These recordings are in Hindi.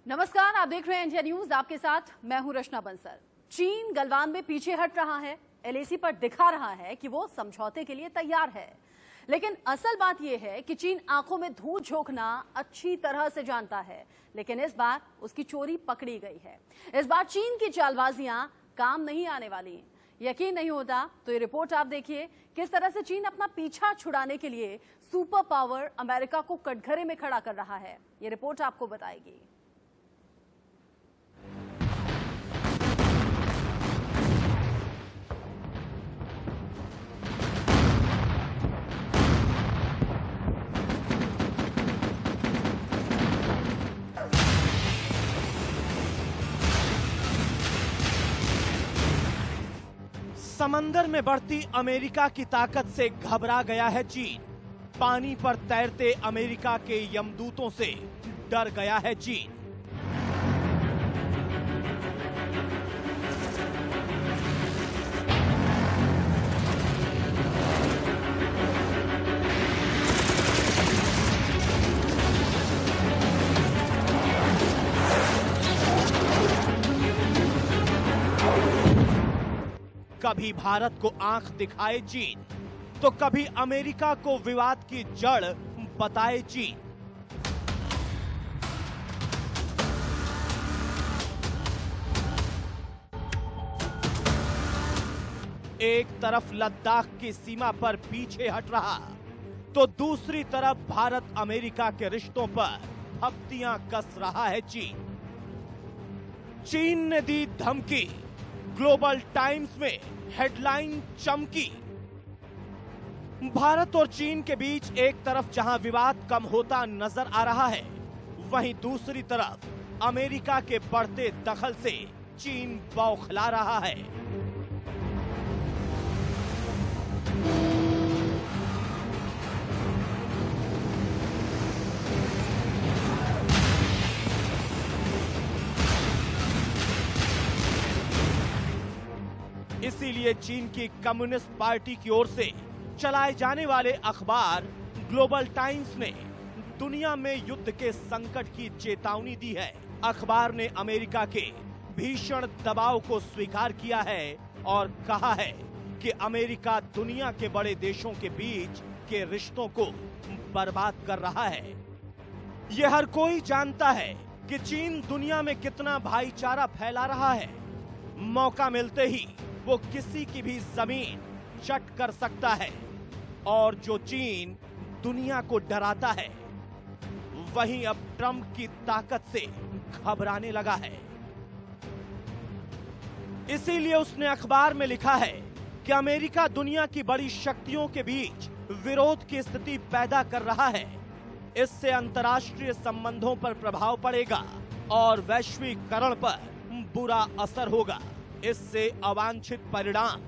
नमस्कार, आप देख रहे हैं इंडिया न्यूज। आपके साथ मैं हूं रचना बंसल। चीन गलवान में पीछे हट रहा है, एलएसी पर दिखा रहा है कि वो समझौते के लिए तैयार है। लेकिन असल बात यह है कि चीन आंखों में धूल झोंकना अच्छी तरह से जानता है, लेकिन इस बार उसकी चोरी पकड़ी गई है। इस बार चीन की चालबाजियां काम नहीं आने वाली। यकीन नहीं होता तो ये रिपोर्ट आप देखिए, किस तरह से चीन अपना पीछा छुड़ाने के लिए सुपर पावर अमेरिका को कटघरे में खड़ा कर रहा है। ये रिपोर्ट आपको बताएगी। समंदर में बढ़ती अमेरिका की ताकत से घबरा गया है चीन। पानी पर तैरते अमेरिका के यमदूतों से डर गया है चीन। कभी भारत को आंख दिखाए चीन, तो कभी अमेरिका को विवाद की जड़ बताए चीन। एक तरफ लद्दाख की सीमा पर पीछे हट रहा, तो दूसरी तरफ भारत अमेरिका के रिश्तों पर हफ्तियां कस रहा है चीन। चीन ने दी धमकी, ग्लोबल टाइम्स में हेडलाइन चमकी। भारत और चीन के बीच एक तरफ जहां विवाद कम होता नजर आ रहा है, वहीं दूसरी तरफ अमेरिका के बढ़ते दखल से चीन बौखला रहा है। इसीलिए चीन की कम्युनिस्ट पार्टी की ओर से चलाए जाने वाले अखबार ग्लोबल टाइम्स ने दुनिया में युद्ध के संकट की चेतावनी दी है। अखबार ने अमेरिका के भीषण दबाव को स्वीकार किया है और कहा है कि अमेरिका दुनिया के बड़े देशों के बीच के रिश्तों को बर्बाद कर रहा है। यह हर कोई जानता है कि चीन दुनिया में कितना भाईचारा फैला रहा है। मौका मिलते ही वो किसी की भी जमीन चट कर सकता है, और जो चीन दुनिया को डराता है, वहीं अब ट्रंप की ताकत से घबराने लगा है। इसीलिए उसने अखबार में लिखा है कि अमेरिका दुनिया की बड़ी शक्तियों के बीच विरोध की स्थिति पैदा कर रहा है। इससे अंतर्राष्ट्रीय संबंधों पर प्रभाव पड़ेगा और वैश्वीकरण पर बुरा असर होगा। इससे अवांछित परिणाम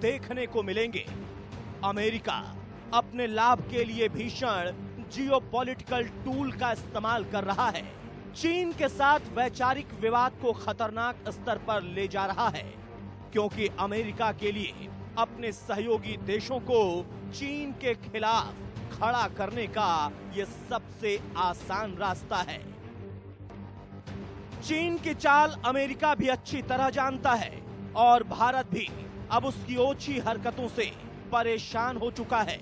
देखने को मिलेंगे। अमेरिका अपने लाभ के लिए भीषण जियोपॉलिटिकल टूल का इस्तेमाल कर रहा है। चीन के साथ वैचारिक विवाद को खतरनाक स्तर पर ले जा रहा है, क्योंकि अमेरिका के लिए अपने सहयोगी देशों को चीन के खिलाफ खड़ा करने का यह सबसे आसान रास्ता है। चीन की चाल अमेरिका भी अच्छी तरह जानता है, और भारत भी अब उसकी ओछी हरकतों से परेशान हो चुका है।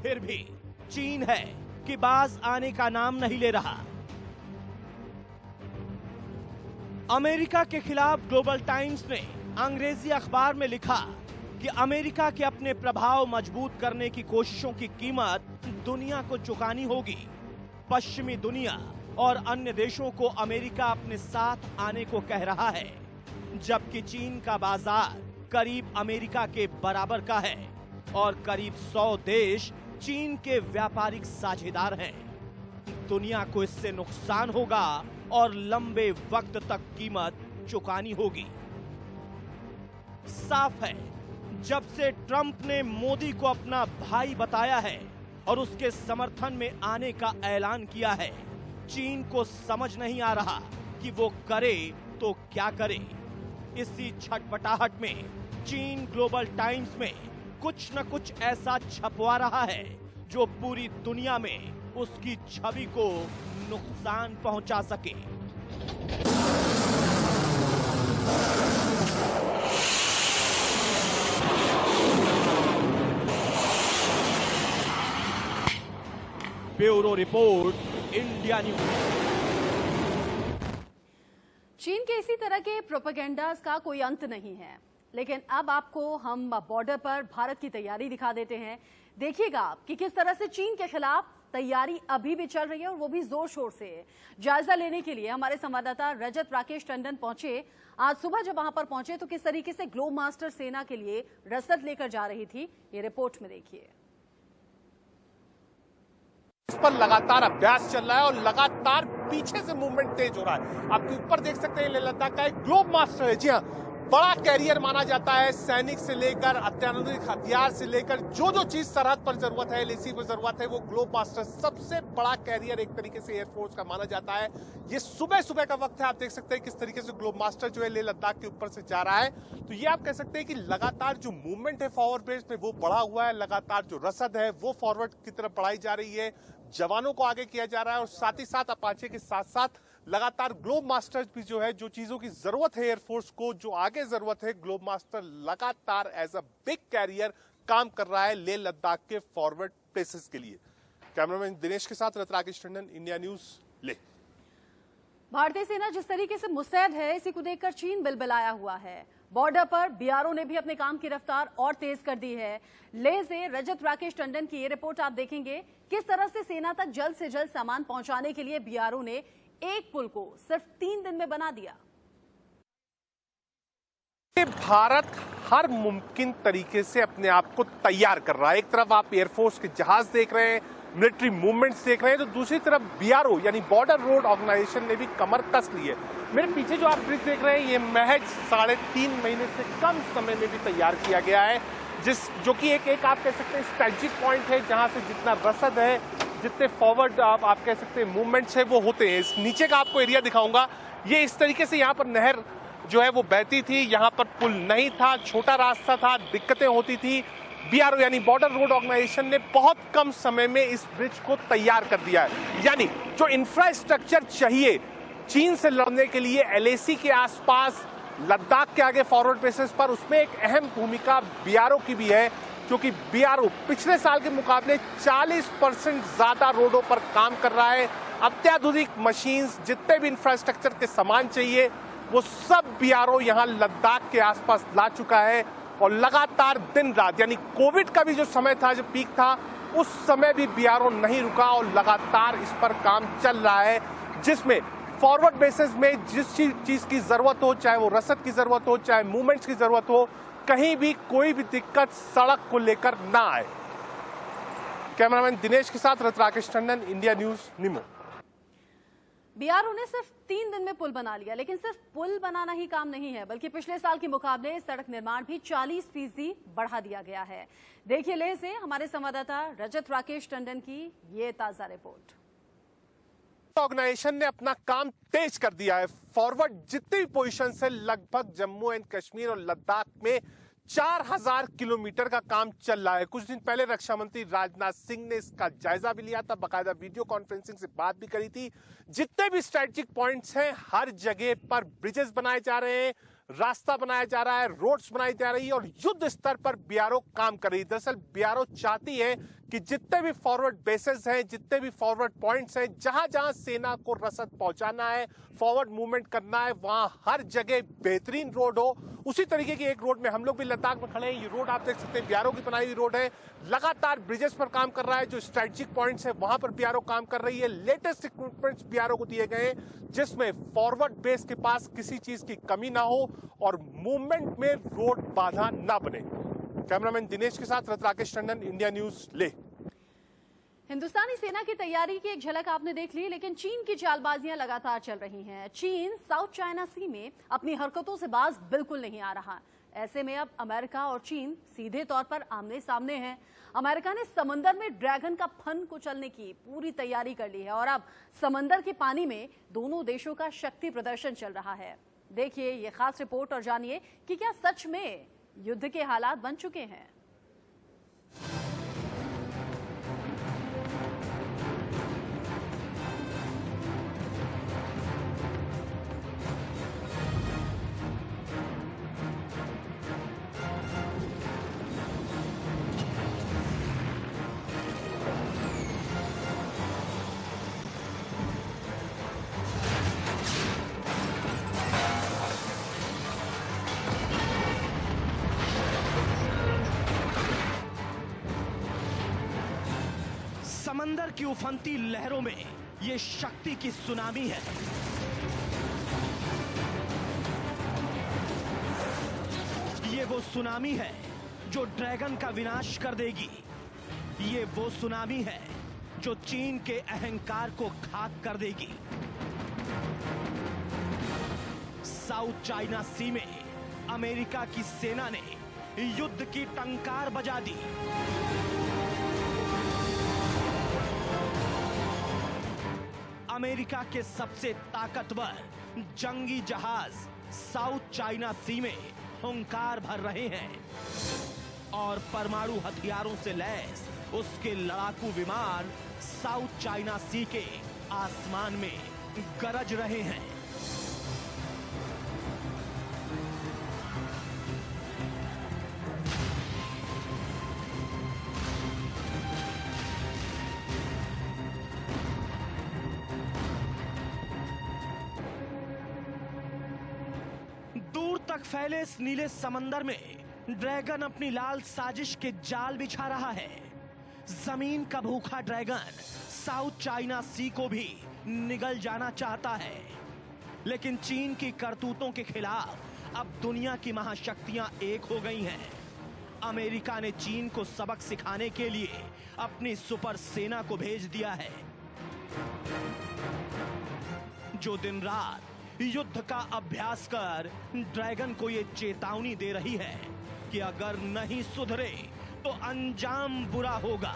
फिर भी चीन है कि बाज आने का नाम नहीं ले रहा। अमेरिका के खिलाफ ग्लोबल टाइम्स ने अंग्रेजी अखबार में लिखा कि अमेरिका के अपने प्रभाव मजबूत करने की कोशिशों की कीमत दुनिया को चुकानी होगी। पश्चिमी दुनिया और अन्य देशों को अमेरिका अपने साथ आने को कह रहा है, जबकि चीन का बाजार करीब अमेरिका के बराबर का है और करीब 100 देश चीन के व्यापारिक साझेदार हैं। दुनिया को इससे नुकसान होगा और लंबे वक्त तक कीमत चुकानी होगी। साफ है, जब से ट्रंप ने मोदी को अपना भाई बताया है और उसके समर्थन में आने का ऐलान किया है, चीन को समझ नहीं आ रहा कि वो करे तो क्या करे। इसी छटपटाहट में चीन ग्लोबल टाइम्स में कुछ न कुछ ऐसा छपवा रहा है जो पूरी दुनिया में उसकी छवि को नुकसान पहुंचा सके। Bureau report, India news. चीन के इसी तरह के प्रोपेगेंडास का कोई अंत नहीं है, लेकिन अब आपको हम बॉर्डर पर भारत की तैयारी दिखा देते हैं। देखिएगा आप कि किस तरह से चीन के खिलाफ तैयारी अभी भी चल रही है और वो भी जोर शोर से। जायजा लेने के लिए हमारे संवाददाता रजत राकेश टंडन पहुंचे। आज सुबह जब वहां पर पहुंचे तो किस तरीके से ग्लोब मास्टर सेना के लिए रसद लेकर जा रही थी, ये रिपोर्ट में देखिए। इस पर लगातार अभ्यास चल रहा है और लगातार पीछे से मूवमेंट तेज हो रहा है। आप ऊपर देख सकते हैं, लेह लद्दाख का एक ग्लोब मास्टर है। जी हाँ, बड़ा कैरियर माना जाता है। सैनिक से लेकर अत्याधुनिक हथियार से लेकर जो जो चीज सरहद पर जरूरत है, एलएसी पर जरूरत है, वो ग्लोब मास्टर सबसे बड़ा कैरियर एक तरीके से एयरफोर्स का माना जाता है। ये सुबह सुबह का वक्त है। आप देख सकते हैं किस तरीके से ग्लोब मास्टर जो है लेह लद्दाख के ऊपर से जा रहा है। तो ये आप कह सकते हैं कि लगातार जो मूवमेंट है फॉरवर्ड बेस में वो बढ़ा हुआ है। लगातार जो रसद है वो फॉरवर्ड की तरफ बढ़ाई जा रही है। जवानों को आगे किया जा रहा है और साथ ही साथ अपाचे के साथ साथ लगातार ग्लोब मास्टर भी जो है, जो चीजों की जरूरत है एयरफोर्स को, जो आगे जरूरत है, ग्लोब मास्टर लगातार एज अ बिग कैरियर काम कर रहा है लेह लद्दाख के फॉरवर्ड प्लेसेस के लिए। कैमरामैन दिनेश के साथ रजत राकेश टंडन, इंडिया न्यूज, लेह। भारतीय सेना जिस तरीके से मुस्तैद है, इसी को देखकर चीन बिलबिलाया हुआ है। बॉर्डर पर बीआरओ ने भी अपने काम की रफ्तार और तेज कर दी है। लेह से रजत राकेश टंडन की ये रिपोर्ट आप देखेंगे किस तरह से सेना तक जल्द से जल्द सामान पहुंचाने के लिए बीआरओ ने एक पुल को सिर्फ 3 दिन में बना दिया। भारत हर मुमकिन तरीके से अपने आप को तैयार कर रहा है। एक तरफ आप एयरफोर्स के जहाज देख रहे हैं, मिलिट्री मूवमेंट्स देख रहे हैं, तो दूसरी तरफ बीआरओ यानी बॉर्डर रोड ऑर्गेनाइजेशन ने भी कमर कस ली है। मेरे पीछे जो आप ब्रिज देख रहे हैं, ये महज 3.5 महीने से कम समय में भी तैयार किया गया है, जो कि एक आप कह सकते हैं स्ट्रेटेजिक पॉइंट है, जहां से जितना रसद है, जितने फॉरवर्ड आप कह सकते हैं मूवमेंट्स है वो होते हैं। इस नीचे का आपको एरिया दिखाऊंगा। ये इस तरीके से यहाँ पर नहर जो है वो बहती थी, यहाँ पर पुल नहीं था, छोटा रास्ता था, दिक्कतें होती थी। बीआरओ यानी बॉर्डर रोड ऑर्गेनाइजेशन ने बहुत कम समय में इस ब्रिज को तैयार कर दिया है। यानी जो इंफ्रास्ट्रक्चर चाहिए चीन से लड़ने के लिए एलएसी के आसपास, लद्दाख के आगे फॉरवर्ड बेसिस पर, उसमें एक अहम भूमिका बीआरओ की भी है, क्योंकि बीआरओ पिछले साल के मुकाबले 40% ज्यादा रोडों पर काम कर रहा है। अत्याधुनिक मशीन्स, जितने भी इंफ्रास्ट्रक्चर के सामान चाहिए वो सब बीआरओ यहां लद्दाख के आसपास ला चुका है। और लगातार दिन रात, यानी कोविड का भी जो समय था, जो पीक था, उस समय भी बीआरओ नहीं रुका और लगातार इस पर काम चल रहा है, जिसमें फॉरवर्ड बेसिस में जिस चीज की जरूरत हो, चाहे वो रसद की जरूरत हो, चाहे मूवमेंट्स की जरूरत हो, कहीं भी कोई भी दिक्कत सड़क को लेकर ना आए। कैमरामैन दिनेश के साथ रजत राकेश टंडन, इंडिया न्यूज, निमो। बीआरओ ने सिर्फ 3 दिन में पुल बना लिया, लेकिन सिर्फ पुल बनाना ही काम नहीं है, बल्कि पिछले साल के मुकाबले सड़क निर्माण भी 40% बढ़ा दिया गया है। देखिए लेह से हमारे संवाददाता रजत राकेश टंडन की ये ताजा रिपोर्ट। ऑर्गेनाइजेशन ने अपना काम तेज कर दिया है। फॉरवर्ड जितनी भी पोजीशन है, लगभग जम्मू एंड कश्मीर और लद्दाख में 4000 किलोमीटर का काम चल रहा है। कुछ दिन पहले रक्षा मंत्री राजनाथ सिंह ने इसका जायजा भी लिया था, बाकायदा वीडियो कॉन्फ्रेंसिंग से बात भी करी थी। जितने भी स्ट्रेटेजिक पॉइंट्स हैं, हर जगह पर ब्रिजेस बनाए जा रहे हैं, रास्ता बनाया जा रहा है, रोड्स बनाई जा रही है और युद्ध स्तर पर बीआरओ काम कर रही है। दरअसल बीआरओ चाहती है कि जितने भी फॉरवर्ड बेसेस हैं, जितने भी फॉरवर्ड पॉइंट्स हैं, जहां जहां सेना को रसद पहुंचाना है, फॉरवर्ड मूवमेंट करना है, वहां हर जगह बेहतरीन रोड हो। उसी तरीके की एक रोड में हम लोग भी लद्दाख में खड़े हैं। ये रोड आप देख सकते हैं बीआरओ की बनाई हुई रोड है। लगातार ब्रिजेस पर काम कर रहा है, जो स्ट्रेटेजिक पॉइंट्स है वहां पर बीआरओ काम कर रही है। लेटेस्ट इक्विपमेंट्स बीआरओ को दिए गए, जिसमें फॉरवर्ड बेस के पास किसी चीज की कमी ना हो और मूवमेंट में रोड बाधा ना बने। कैमरामैन दिनेश के साथ रजत राकेश टंडन, इंडिया न्यूज, लेह। हिंदुस्तानी सेना की तैयारी की एक झलक आपने देख ली, लेकिन चीन की चालबाजियां लगातार चल रही हैं। चीन साउथ चाइना सी में अपनी हरकतों से बाज बिल्कुल नहीं आ रहा। ऐसे में अब अमेरिका और चीन सीधे तौर पर आमने सामने हैं। अमेरिका ने समंदर में ड्रैगन का फन कुचलने की पूरी तैयारी कर ली है और अब समंदर के पानी में दोनों देशों का शक्ति प्रदर्शन चल रहा है। देखिए ये खास रिपोर्ट और जानिए कि क्या सच में युद्ध के हालात बन चुके हैं। समंदर की उफनती लहरों में ये शक्ति की सुनामी है। ये वो सुनामी है जो ड्रैगन का विनाश कर देगी। ये वो सुनामी है जो चीन के अहंकार को खाक कर देगी। साउथ चाइना सी में अमेरिका की सेना ने युद्ध की टंकार बजा दी। अमेरिका के सबसे ताकतवर जंगी जहाज साउथ चाइना सी में हुंकार भर रहे हैं और परमाणु हथियारों से लैस उसके लड़ाकू विमान साउथ चाइना सी के आसमान में गरज रहे हैं। दूर तक फैले इस नीले समंदर में ड्रैगन अपनी लाल साजिश के जाल बिछा रहा है। जमीन का भूखा ड्रैगन साउथ चाइना सी को भी निगल जाना चाहता है, लेकिन चीन की करतूतों के खिलाफ अब दुनिया की महाशक्तियां एक हो गई हैं। अमेरिका ने चीन को सबक सिखाने के लिए अपनी सुपर सेना को भेज दिया है, जो दिन रात युद्ध का अभ्यास कर ड्रैगन को ये चेतावनी दे रही है कि अगर नहीं सुधरे तो अंजाम बुरा होगा।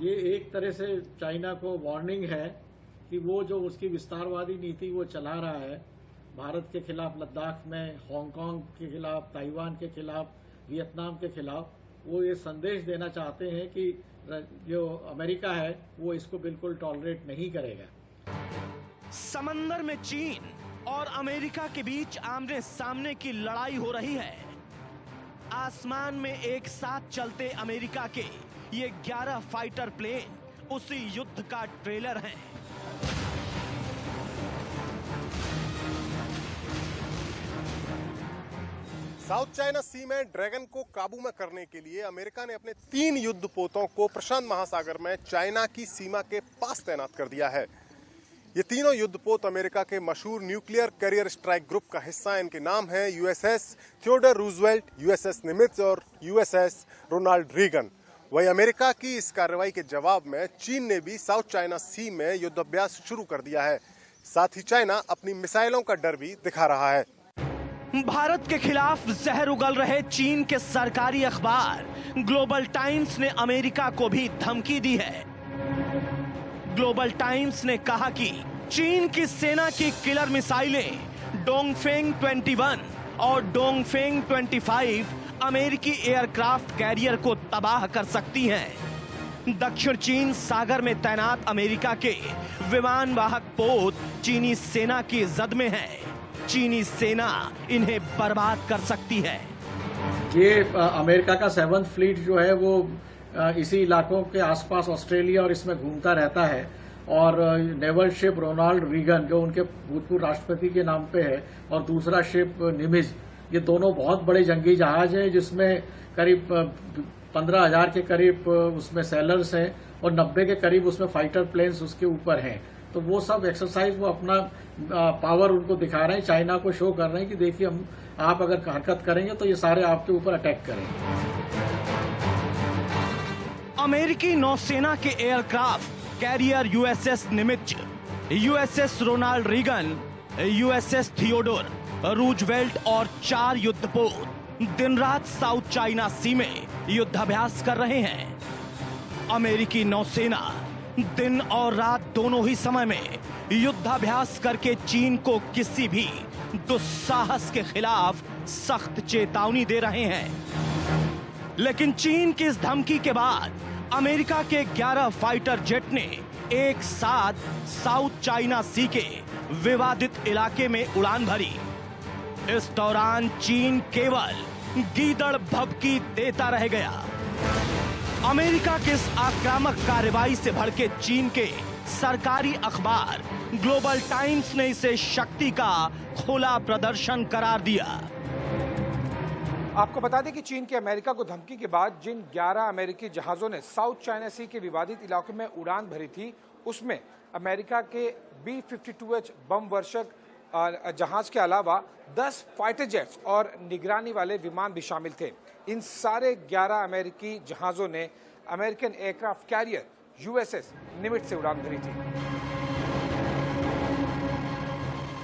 ये एक तरह से चाइना को वार्निंग है कि वो जो उसकी विस्तारवादी नीति वो चला रहा है भारत के खिलाफ, लद्दाख में, हांगकांग के खिलाफ, ताइवान के खिलाफ, वियतनाम के खिलाफ, वो ये संदेश देना चाहते हैं कि जो अमेरिका है वो इसको बिल्कुल टॉलरेट नहीं करेगा। समंदर में चीन और अमेरिका के बीच आमने सामने की लड़ाई हो रही है। आसमान में एक साथ चलते अमेरिका के ये 11 फाइटर प्लेन उसी युद्ध का ट्रेलर हैं। साउथ चाइना सी में ड्रैगन को काबू में करने के लिए अमेरिका ने अपने 3 युद्धपोतों को प्रशांत महासागर में चाइना की सीमा के पास तैनात कर दिया है। ये तीनों युद्धपोत अमेरिका के मशहूर न्यूक्लियर कैरियर स्ट्राइक ग्रुप का हिस्सा है। इनके नाम हैं USS Theodore Roosevelt, USS Nimitz और यूएसएस रोनाल्ड रीगन। वही अमेरिका की इस कार्रवाई के जवाब में चीन ने भी साउथ चाइना सी में युद्धाभ्यास शुरू कर दिया है। साथ ही चाइना अपनी मिसाइलों का डर भी दिखा रहा है। भारत के खिलाफ जहर उगल रहे चीन के सरकारी अखबार ग्लोबल टाइम्स ने अमेरिका को भी धमकी दी है। ग्लोबल टाइम्स ने कहा कि चीन की सेना की किलर मिसाइलें डोंगफेंग 21 और डोंगफेंग 25 अमेरिकी एयरक्राफ्ट कैरियर को तबाह कर सकती हैं। दक्षिण चीन सागर में तैनात अमेरिका के विमान वाहक पोत चीनी सेना की जद में है। चीनी सेना इन्हें बर्बाद कर सकती है। ये अमेरिका का 7th फ्लीट जो है वो इसी इलाकों के आसपास ऑस्ट्रेलिया और इसमें घूमता रहता है और नेवल शिप रोनाल्ड रीगन जो उनके भूतपूर्व राष्ट्रपति के नाम पे है और दूसरा शिप निमिज, ये दोनों बहुत बड़े जंगी जहाज हैं जिसमें करीब 15,000 के करीब उसमें सेलर्स हैं और 90 के करीब उसमें फाइटर प्लेन्स उसके ऊपर हैं। तो वो सब एक्सरसाइज वो अपना पावर उनको दिखा रहे हैं, चाइना को शो कर रहे हैं कि देखिए हम आप अगर हरकत करेंगे तो ये सारे आपके ऊपर अटैक करेंगे। अमेरिकी नौसेना के aircraft carrier USS Nimitz, USS Ronald Reagan, USS Theodore Roosevelt और 4 युद्धपोत दिन रात साउथ चाइना सी में युद्धाभ्यास कर रहे हैं। अमेरिकी नौसेना दिन और रात दोनों ही समय में युद्धाभ्यास करके चीन को किसी भी दुस्साहस के खिलाफ सख्त चेतावनी दे रहे हैं। लेकिन चीन की इस धमकी के बाद अमेरिका के 11 फाइटर जेट ने एक साथ साउथ चाइना सी के विवादित इलाके में उड़ान भरी। इस दौरान चीन केवल गीदड़ भभकी देता रह गया। अमेरिका के इस आक्रामक कार्रवाई से भड़के चीन के सरकारी अखबार ग्लोबल टाइम्स ने इसे शक्ति का खुला प्रदर्शन करार दिया। आपको बता दें कि चीन के अमेरिका को धमकी के बाद जिन 11 अमेरिकी जहाज़ों ने साउथ चाइना सी के विवादित इलाके में उड़ान भरी थी, उसमें अमेरिका के B-52H बम वर्षक जहाज के अलावा 10 फाइटर जेट्स और निगरानी वाले विमान भी शामिल थे। इन सारे 11 अमेरिकी जहाज़ों ने अमेरिकन एयरक्राफ्ट कैरियर USS निमिट्ज से उड़ान भरी थी।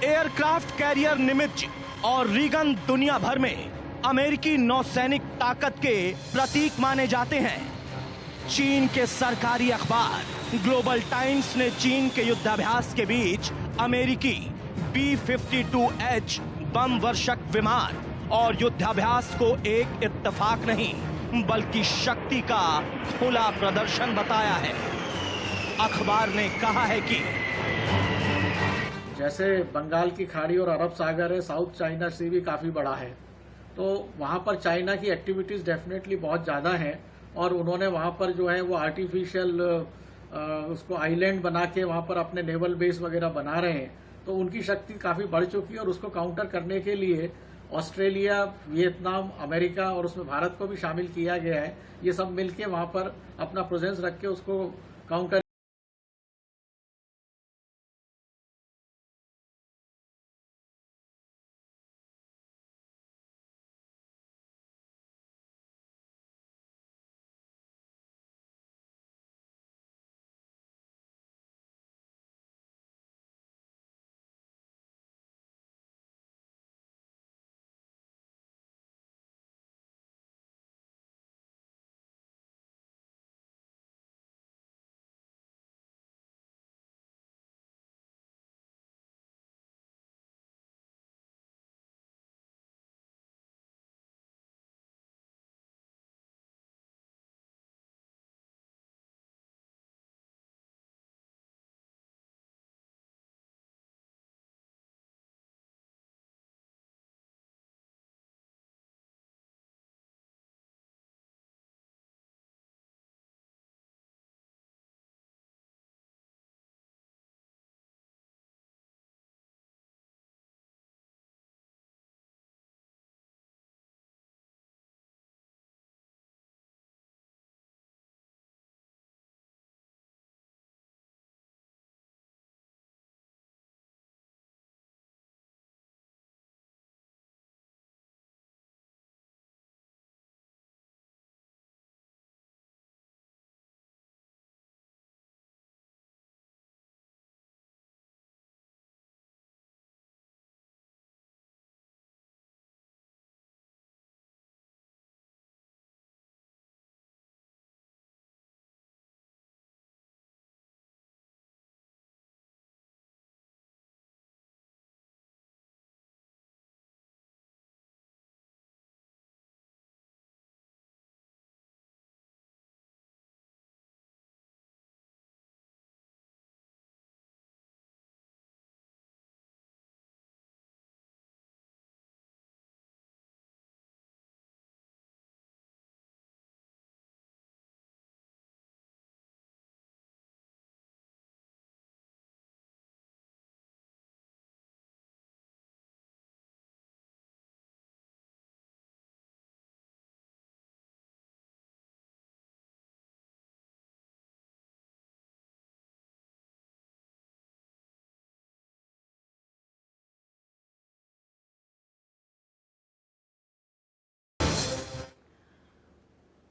एयरक्राफ्ट कैरियर निमित्ज और रीगन दुनिया भर में अमेरिकी नौसैनिक ताकत के प्रतीक माने जाते हैं। चीन के सरकारी अखबार ग्लोबल टाइम्स ने चीन के युद्धाभ्यास के बीच अमेरिकी B-52H बम वर्षक विमान और युद्धाभ्यास को एक इत्तेफाक नहीं बल्कि शक्ति का खुला प्रदर्शन बताया है। अखबार ने कहा है कि जैसे बंगाल की खाड़ी और अरब सागर है, साउथ चाइना सी भी काफी बड़ा है, तो वहां पर चाइना की एक्टिविटीज डेफिनेटली बहुत ज्यादा है और उन्होंने वहां पर जो है वो आर्टिफिशियल उसको आइलैंड बना के वहां पर अपने नेवल बेस वगैरह बना रहे हैं। तो उनकी शक्ति काफी बढ़ चुकी है और उसको काउंटर करने के लिए ऑस्ट्रेलिया, वियतनाम, अमेरिका और उसमें भारत को भी शामिल किया गया है। ये सब मिलके वहां पर अपना प्रेजेंस रख के उसको काउंटर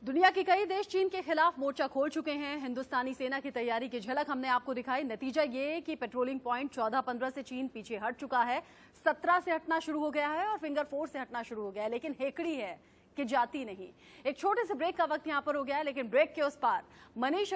दुनिया के कई देश चीन के खिलाफ मोर्चा खोल चुके हैं। हिंदुस्तानी सेना की तैयारी की झलक हमने आपको दिखाई। नतीजा ये कि पेट्रोलिंग पॉइंट 14-15 से चीन पीछे हट चुका है, 17 से हटना शुरू हो गया है और फिंगर 4 से हटना शुरू हो गया है। लेकिन हेकड़ी है कि जाती नहीं। एक छोटे से ब्रेक का वक्त यहां पर हो गया है, लेकिन ब्रेक के उस पार मनीष